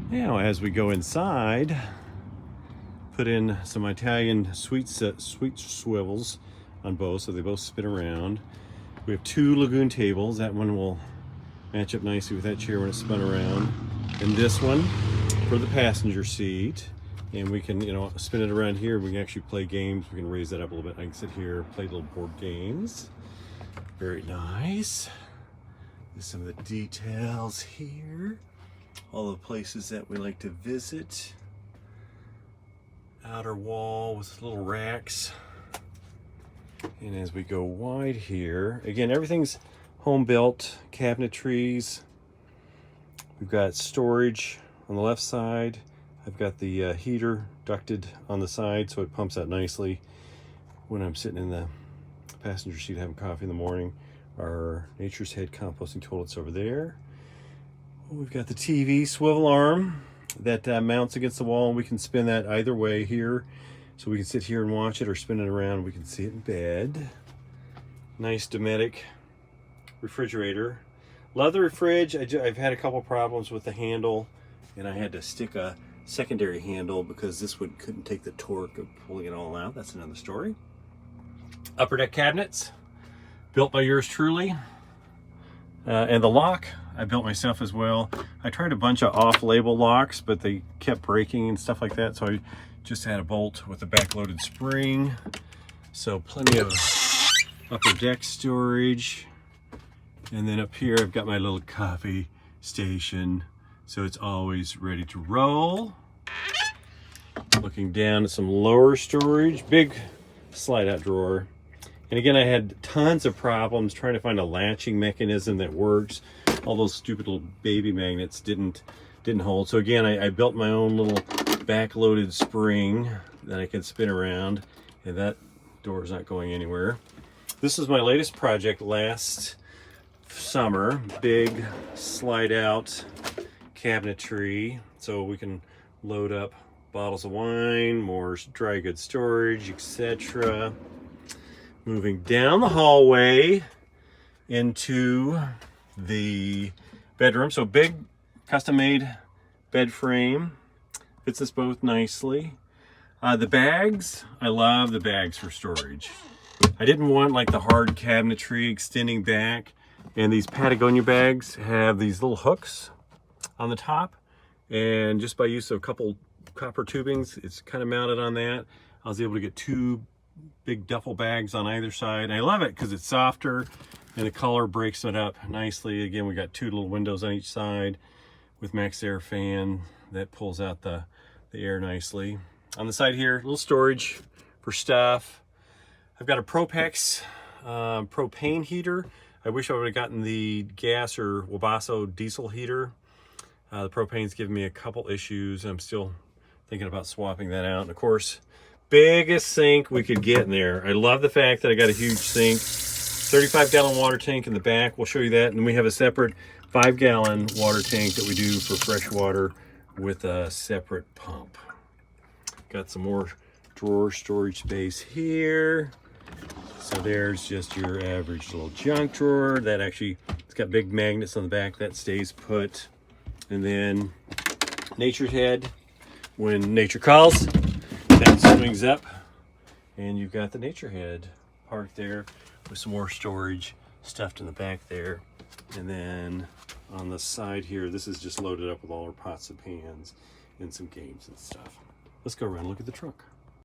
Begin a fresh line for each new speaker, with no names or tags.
Now, as we go inside, put in some Italian sweet swivels on both, so they both spin around. We have 2 lagoon tables. That one will match up nicely with that chair when it's spun around. And this one for the passenger seat. And we can, spin it around here. We can actually play games. We can raise that up a little bit. I can sit here, play little board games. Very nice. There's some of the details here. All the places that we like to visit. Outer wall with little racks. And as we go wide here, again, everything's home built, cabinetries. We've got storage on the left side. I've got the heater ducted on the side so it pumps out nicely when I'm sitting in the passenger seat having coffee in the morning. Our Nature's Head composting toilet's over there. We've got the TV swivel arm that mounts against the wall, and we can spin that either way here. So we can sit here and watch it or spin it around. We can see it in bed. Nice Dometic refrigerator. Love the fridge. I've had a couple problems with the handle, and I had to stick a secondary handle because this one couldn't take the torque of pulling it all out. That's another story. Upper deck cabinets, built by yours truly. And the lock, I built myself as well. I tried a bunch of off-label locks, but they kept breaking and stuff like that, so I just had a bolt with a back-loaded spring. So plenty of upper deck storage. And then up here, I've got my little coffee station, so it's always ready to roll. Looking down at some lower storage, big slide-out drawer. And again, I had tons of problems trying to find a latching mechanism that works. All those stupid little baby magnets didn't hold. So again, I built my own little back-loaded spring that I can spin around, and that door is not going anywhere. This is my latest project last summer. Big slide-out cabinetry, so we can load up bottles of wine, more dry goods storage, etc. Moving down the hallway into the bedroom. So big custom-made bed frame. Fits us both nicely. The bags, I love the bags for storage. I didn't want like the hard cabinetry extending back. And these Patagonia bags have these little hooks on the top. And just by use of a couple copper tubings, it's kind of mounted on that. I was able to get 2 big duffel bags on either side. And I love it because it's softer and the color breaks it up nicely. Again, we got 2 little windows on each side with max air fan that pulls out the air nicely. On the side here, a little storage for stuff. I've got a Propex propane heater. I wish I would have gotten the gas or Wabasso diesel heater. The propane's given me a couple issues. I'm still thinking about swapping that out. And of course, biggest sink we could get in there. I love the fact that I got a huge sink. 35-gallon water tank in the back. We'll show you that. And we have a separate 5-gallon water tank that we do for fresh water with a separate pump. Got some more drawer storage space here. So there's just your average little junk drawer. That actually, it's got big magnets on the back that stays put. And then Nature's Head, when nature calls, that swings up. And you've got the Nature Head parked there with some more storage stuffed in the back there. And then on the side here, this is just loaded up with all our pots and pans and some games and stuff. Let's go around and look at the truck.